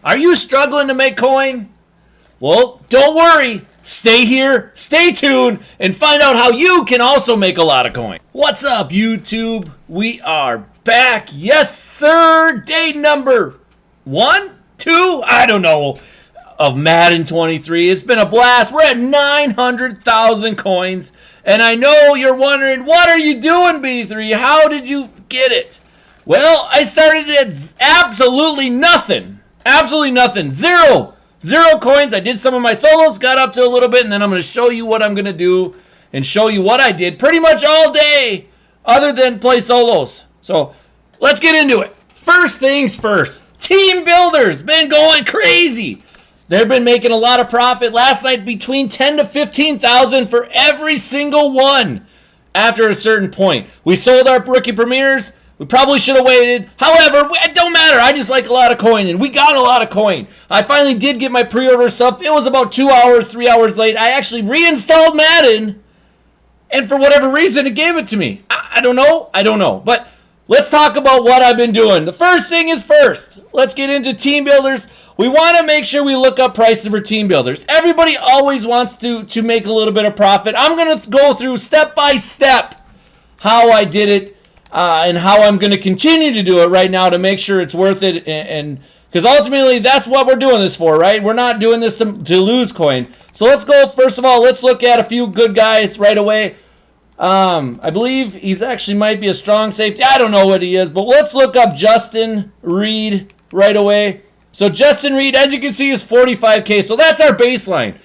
Are you struggling to make coin? Well, don't worry. Stay here, stay tuned, and find out how you can also make a lot of coin. What's up, YouTube? We are back. Yes, sir. Day number 1, 2, I don't know, of Madden 23. It's been a blast. We're at 900,000 coins. And I know you're wondering, what are you doing, B3? How did you get it? Well, I started at absolutely nothing. Absolutely nothing. Zero coins. I did some of my solos, got up to a little bit, and then I'm going to show you what I'm going to do and show you what I did pretty much all day other than play solos. So let's get into it. First things first. Team builders been going crazy. They've been making a lot of profit. Last night between 10 to 15,000 for every single one after a certain point. We sold our rookie premieres. We probably should have waited. However, it don't matter. I just like a lot of coin, and we got a lot of coin. I finally did get my pre-order stuff. It was about 2 hours, 3 hours late. I actually reinstalled Madden, and for whatever reason, it gave it to me. I don't know. But let's talk about what I've been doing. The first thing is first. Let's get into team builders. We want to make sure we look up prices for team builders. Everybody always wants to make a little bit of profit. I'm going to go through step by step how I did it. And how I'm going to continue to do it right now to make sure it's worth it, and because ultimately that's what we're doing this for, right? We're not doing this to lose coin. So let's go. First of all, let's look at a few good guys right away. I believe he's actually might be a strong safety. I don't know what he is, but let's look up Justin Reed right away. So Justin Reed, as you can see, is 45K. So that's our baseline.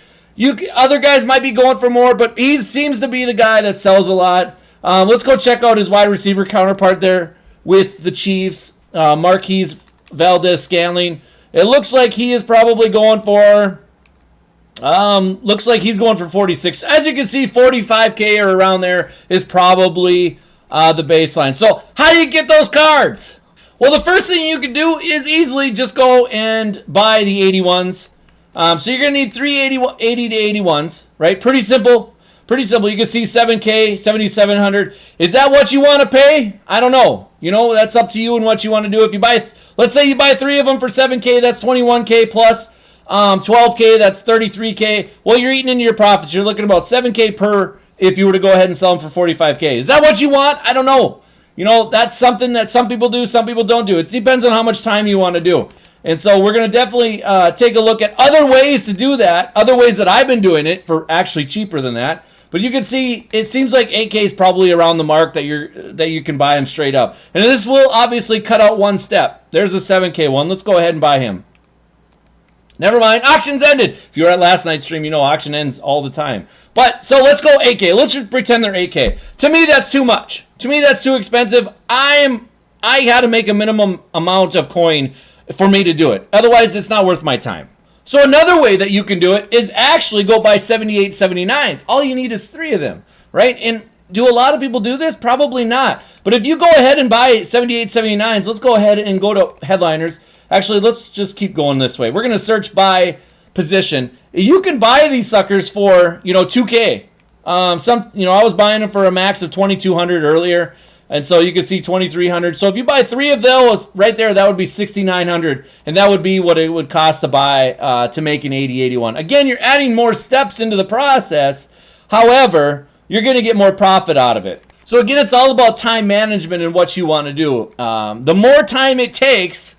Other guys might be going for more, but he seems to be the guy that sells a lot. Let's go check out his wide receiver counterpart there with the Chiefs, Marquise Valdez-Scantling. It looks like he is probably going for, looks like he's going for 46. As you can see, 45K or around there is probably the baseline. So how do you get those cards? Well, the first thing you can do is easily just go and buy the 81s. So you're going to need 80 to 81s, right? Pretty simple. Pretty simple. You can see 7K, 7,700. Is that what you want to pay? I don't know. You know, that's up to you and what you want to do. If you buy, let's say you buy 3 of them for 7K, that's 21K plus 12K, that's 33K. Well, you're eating into your profits. You're looking at about 7K per if you were to go ahead and sell them for 45K. Is that what you want? I don't know. You know, that's something that some people do, some people don't do. It depends on how much time you want to do. And so we're going to definitely take a look at other ways to do that, other ways that I've been doing it for actually cheaper than that. But you can see, it seems like 8K is probably around the mark that you can buy him straight up. And this will obviously cut out one step. There's a 7K one. Let's go ahead and buy him. Never mind. Auction's ended. If you were at last night's stream, you know auction ends all the time. But, so let's go 8K. Let's just pretend they're 8K. To me, that's too much. To me, that's too expensive. I had to make a minimum amount of coin for me to do it. Otherwise, it's not worth my time. So another way that you can do it is actually go buy 78, 79s. All you need is 3 of them, right? And do a lot of people do this? Probably not. But if you go ahead and buy 78, 79s, let's go ahead and go to headliners. Actually, let's just keep going this way. We're going to search by position. You can buy these suckers for, 2K. I was buying them for a max of 2,200 earlier. And so you can see 2,300. So if you buy 3 of those right there, that would be 6,900. And that would be what it would cost to buy to make an 80-81. Again, you're adding more steps into the process. However, you're going to get more profit out of it. So again, it's all about time management and what you want to do. The more time it takes,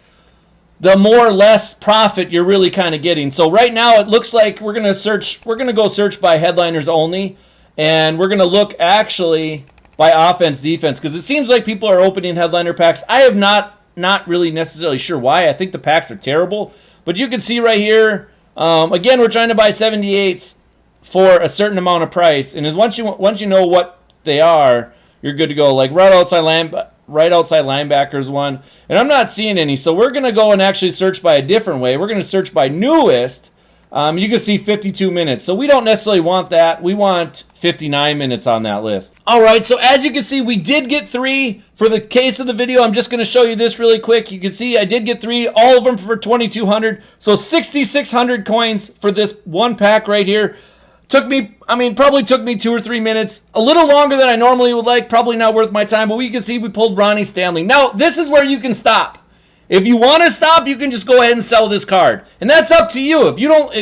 the more or less profit you're really kind of getting. So right now it looks like we're going to go search by headliners only. And we're going to look actually by offense, defense, because it seems like people are opening headliner packs. I have not really necessarily sure why. I think the packs are terrible, but you can see right here. Again, we're trying to buy 78s for a certain amount of price, and once you know what they are, you're good to go. Like right outside linebackers one, and I'm not seeing any, so we're gonna go and actually search by a different way. We're gonna search by newest. You can see 52 minutes. So we don't necessarily want that. We want 59 minutes on that list. All right, so as you can see, we did get 3 for the case of the video. I'm just going to show you this really quick. You can see I did get 3, all of them for 2,200. So 6,600 coins for this one pack right here. Probably took me 2 or 3 minutes. A little longer than I normally would like. Probably not worth my time. But we can see we pulled Ronnie Stanley. Now, this is where you can stop. If you want to stop, you can just go ahead and sell this card. And that's up to you. If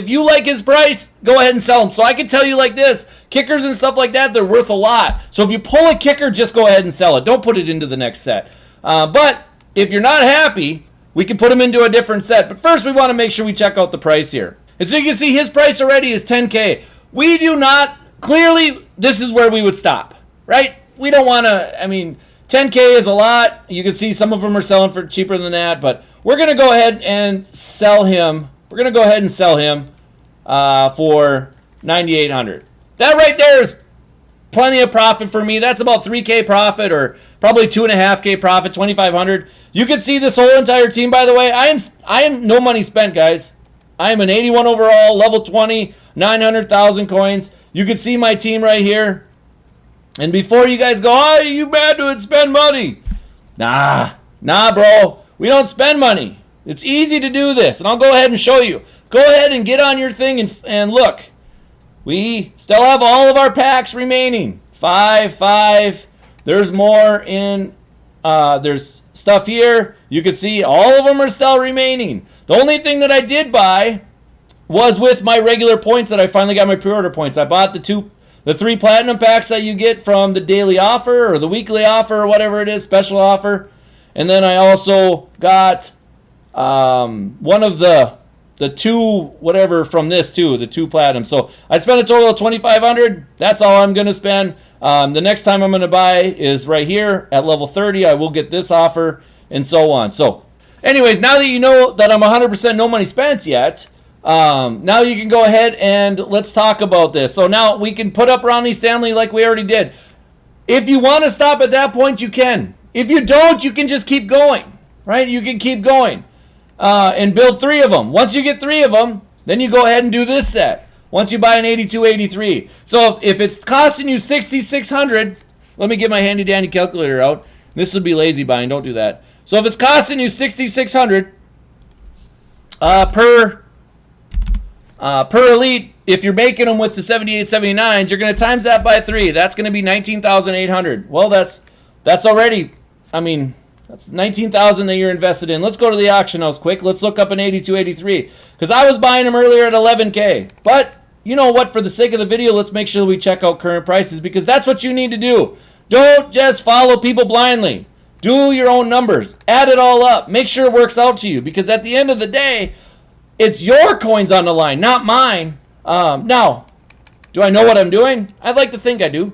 you like his price, go ahead and sell him. So I can tell you like this, kickers and stuff like that, they're worth a lot. So if you pull a kicker, just go ahead and sell it. Don't put it into the next set. But if you're not happy, we can put him into a different set. But first, we want to make sure we check out the price here. And so you can see his price already is 10K. We do not, clearly, this is where we would stop, right? We don't want to, 10K is a lot. You can see some of them are selling for cheaper than that, but we're going to go ahead and sell him. We're going to go ahead and sell him for 9,800. That right there is plenty of profit for me. That's about 3K profit, or probably 2.5K profit, 2,500. You can see this whole entire team, by the way. I am no money spent, guys. I am an 81 overall, level 20, 900,000 coins. You can see my team right here. And before you guys go, oh, you bad to spend money. Nah, bro. We don't spend money. It's easy to do this, and I'll go ahead and show you. Go ahead and get on your thing and look. We still have all of our packs remaining. 5. There's more in, there's stuff here. You can see all of them are still remaining. The only thing that I did buy was with my regular points that I finally got my pre-order points. I bought the 3 platinum packs that you get from the daily offer or the weekly offer or whatever it is, special offer. And then I also got one of the 2 whatever from this too, the 2 platinum. So I spent a total of 2,500. That's all I'm going to spend. The next time I'm going to buy is right here at level 30. I will get this offer and so on. So anyways, now that you know that I'm 100% no money spent yet, now you can go ahead and let's talk about this. So now we can put up Ronnie Stanley like we already did. If you want to stop at that point, you can. If you don't, you can just keep going, right? You can keep going and build 3 of them. Once you get 3 of them, then you go ahead and do this set. Once you buy an 82, 83. So if it's costing you 6,600, let me get my handy dandy calculator out. This would be lazy buying. Don't do that. So if it's costing you 6,600 per elite, if you're making them with the 78, 79s, you're going to times that by 3. That's going to be 19,800. Well, that's already, that's 19,000 that you're invested in. Let's go to the auction house quick. Let's look up an 82, 83. Because I was buying them earlier at 11K. But you know what? For the sake of the video, let's make sure we check out current prices, because that's what you need to do. Don't just follow people blindly. Do your own numbers. Add it all up. Make sure it works out to you, because at the end of the day, it's your coins on the line, not mine. Now, do I know what I'm doing? I'd like to think I do.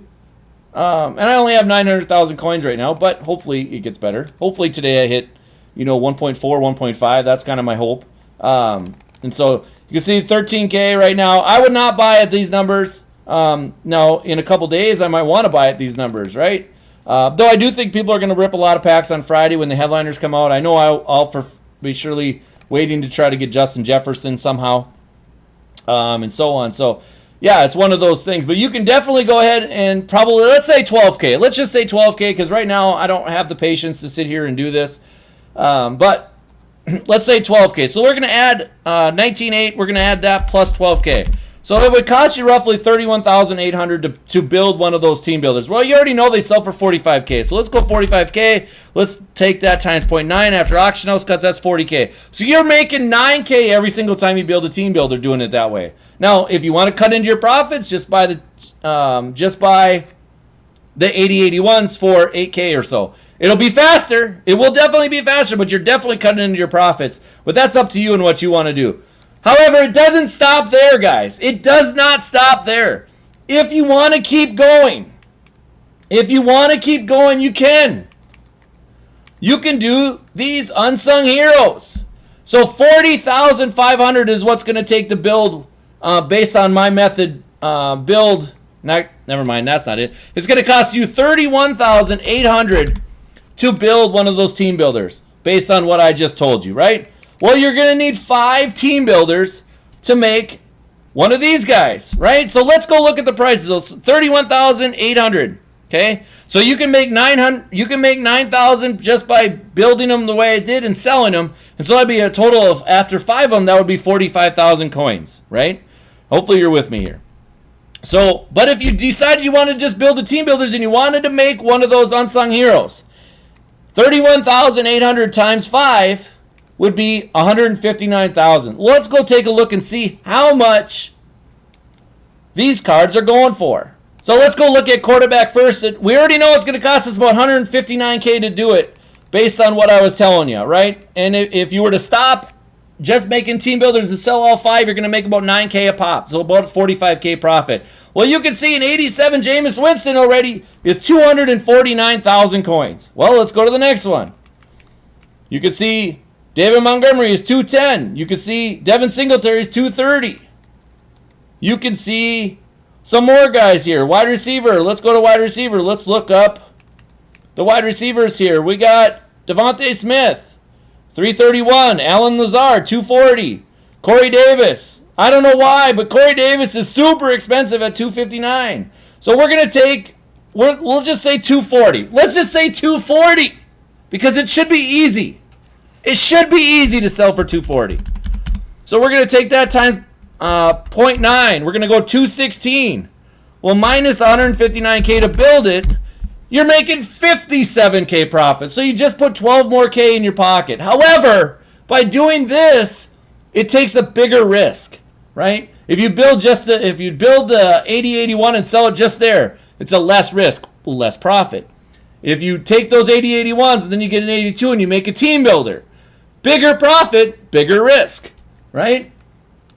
And I only have 900,000 coins right now, but hopefully it gets better. Hopefully today I hit, 1.4, 1.5. That's kind of my hope. And so you can see 13K right now. I would not buy at these numbers. Now, in a couple days, I might want to buy at these numbers, right? Though I do think people are going to rip a lot of packs on Friday when the headliners come out. I know I'll be surely waiting to try to get Justin Jefferson somehow, and so on. So, yeah, it's one of those things. But you can definitely go ahead and probably, let's say 12K. Let's just say 12K, because right now I don't have the patience to sit here and do this. But let's say 12K. So we're going to add 19.8. We're going to add that plus 12K. So it would cost you roughly 31,800 to build one of those team builders. Well, you already know they sell for 45K. So let's go 45K. Let's take that times 0.9 after auction house cuts. That's 40K. So you're making 9K every single time you build a team builder doing it that way. Now, if you want to cut into your profits, just buy the 8081s for 8K or so. It'll be faster. It will definitely be faster, but you're definitely cutting into your profits. But that's up to you and what you want to do. However, it doesn't stop there, guys. It does not stop there. If you want to keep going, you can. You can do these unsung heroes. So 40,500 is what's going to take to build, based on my method, build. Never mind, that's not it. It's going to cost you 31,800 to build one of those team builders, based on what I just told you, right? Well, you're going to need 5 team builders to make one of these guys, right? So let's go look at the prices. So it's 31,800, okay? So you can make 9,000 just by building them the way I did and selling them. And so that'd be a total of, after 5 of them, that would be 45,000 coins, right? Hopefully you're with me here. So, but if you decided you wanted to just build the team builders and you wanted to make one of those unsung heroes, 31,800 times 5 would be 159,000. Let's go take a look and see how much these cards are going for. So let's go look at quarterback first. We already know it's going to cost us about 159K to do it based on what I was telling you, right? And if you were to stop just making team builders and sell all 5, you're going to make about 9K a pop, so about 45K profit. Well, you can see an 87 Jameis Winston already is 249,000 coins. Well, let's go to the next one. You can see David Montgomery is 210. You can see Devin Singletary is 230. You can see some more guys here. Wide receiver. Let's go to wide receiver. Let's look up the wide receivers here. We got Devontae Smith, 331. Alan Lazard, 240. Corey Davis. I don't know why, but Corey Davis is super expensive at 259. So we're going to take, we'll just say 240. Let's just say 240 because it should be easy. It should be easy to sell for 240. So we're going to take that times 0.9. We're going to go 216. Well, minus 159K to build it, you're making 57K profit. So you just put 12 more K in your pocket. However, by doing this, it takes a bigger risk, right? If you build the 8081 and sell it just there, it's a less risk, less profit. If you take those 8081s and then you get an 82 and you make a team builder, bigger profit, bigger risk, right?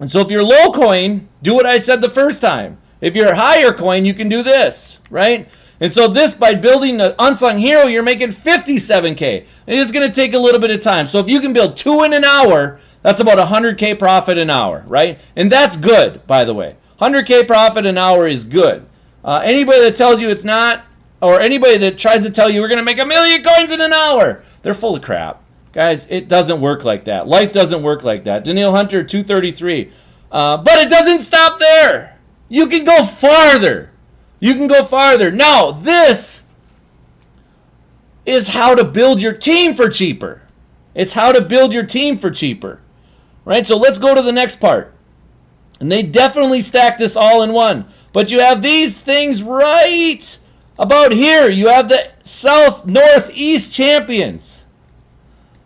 And so if you're low coin, do what I said the first time. If you're higher coin, you can do this, right? And so this, by building an unsung hero, you're making 57K. And it's going to take a little bit of time. So if you can build 2 in an hour, that's about 100K profit an hour, right? And that's good, by the way. 100K profit an hour is good. Anybody that tells you it's not, or anybody that tries to tell you we're going to make 1 million coins in an hour, they're full of crap. Guys, it doesn't work like that. Life doesn't work like that. Daniil Hunter, 233. But it doesn't stop there. You can go farther. You can go farther. Now, this is how to build your team for cheaper. It's how to build your team for cheaper. Right? So let's go to the next part. And they definitely stack this all in one. But you have these things right about here. You have the South, North, East champions.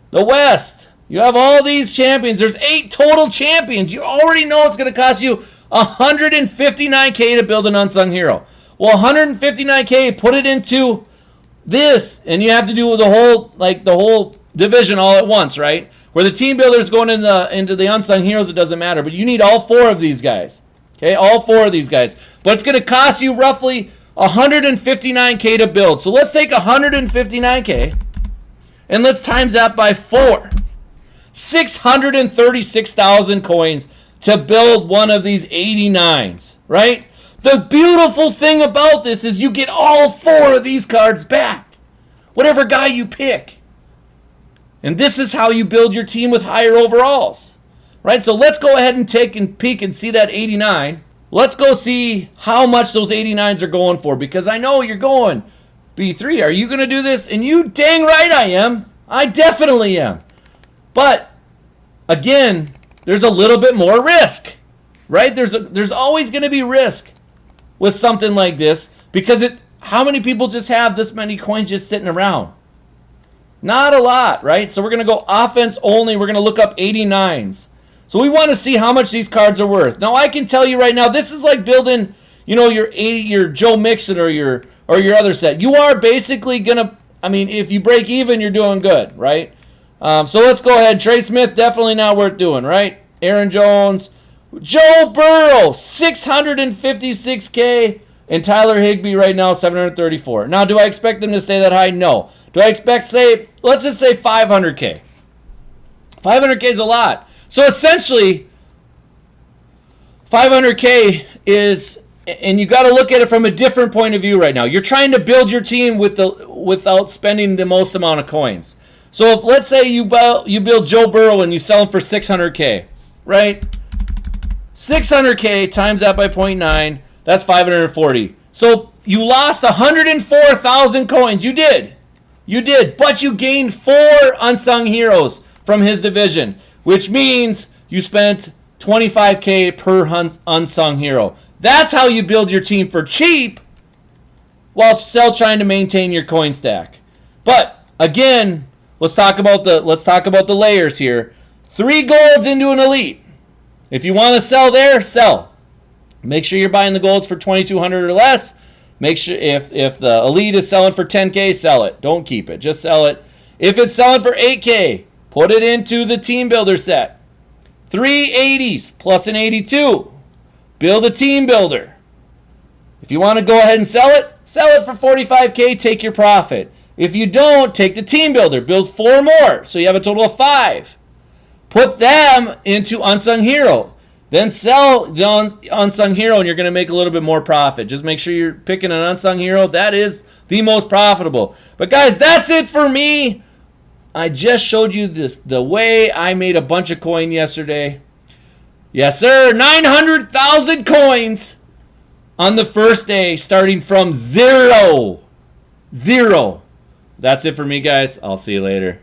The West. You have all these champions. There's 8 total champions. You already know it's going to cost you 159K to build an unsung hero. Well, 159K, put it into this, and you have to do the whole division all at once, right? Where the team builder's going into the unsung heroes, it doesn't matter. But you need all 4 of these guys. Okay, all 4 of these guys. But it's going to cost you roughly 159K to build. So let's take 159K, and let's times that by 4. 636,000 coins to build one of these 89s, right? The beautiful thing about this is you get all 4 of these cards back, whatever guy you pick. And this is how you build your team with higher overalls, right? So let's go ahead and take a peek and see that 89. Let's go see how much those 89s are going for, because I know you're going, B3, are you going to do this? And you dang right I am. I definitely am. But, again, there's a little bit more risk, right? There's always going to be risk with something like this, because how many people just have this many coins just sitting around? Not a lot, right? So we're going to go offense only. We're going to look up 89s. So we want to see how much these cards are worth. Now, I can tell you right now, this is like building, your Joe Mixon or your other set. You are basically going to, if you break even, you're doing good, right? So let's go ahead. Trey Smith, definitely not worth doing, right? Aaron Jones. Joe Burrow, 656K. And Tyler Higbee right now, 734. Now, do I expect them to stay that high? No. Do I expect, let's just say 500K. 500K is a lot. So essentially, 500K is, and you got to look at it from a different point of view right now. You're trying to build your team without spending the most amount of coins. So if, let's say you build Joe Burrow and you sell him for 600K, right? 600K times that by 0.9, that's 540. So you lost 104,000 coins. You did, but you gained 4 unsung heroes from his division, which means you spent 25K per unsung hero. That's how you build your team for cheap while still trying to maintain your coin stack. But again, let's talk about the layers here. 3 golds into an elite. If you want to sell there, sell. Make sure you're buying the golds for 2,200 or less. Make sure if the elite is selling for 10K, sell it. Don't keep it. Just sell it. If it's selling for 8K, put it into the team builder set. 3 80s plus an 82. Build a team builder. If you want to go ahead and sell it for 45K, take your profit. If you don't, take the team builder. Build 4 more, so you have a total of 5. Put them into Unsung Hero. Then sell the Unsung Hero, and you're going to make a little bit more profit. Just make sure you're picking an Unsung Hero. That is the most profitable. But guys, that's it for me. I just showed you the way I made a bunch of coin yesterday. Yes, sir. 900,000 coins on the first day, starting from 0. That's it for me, guys. I'll see you later.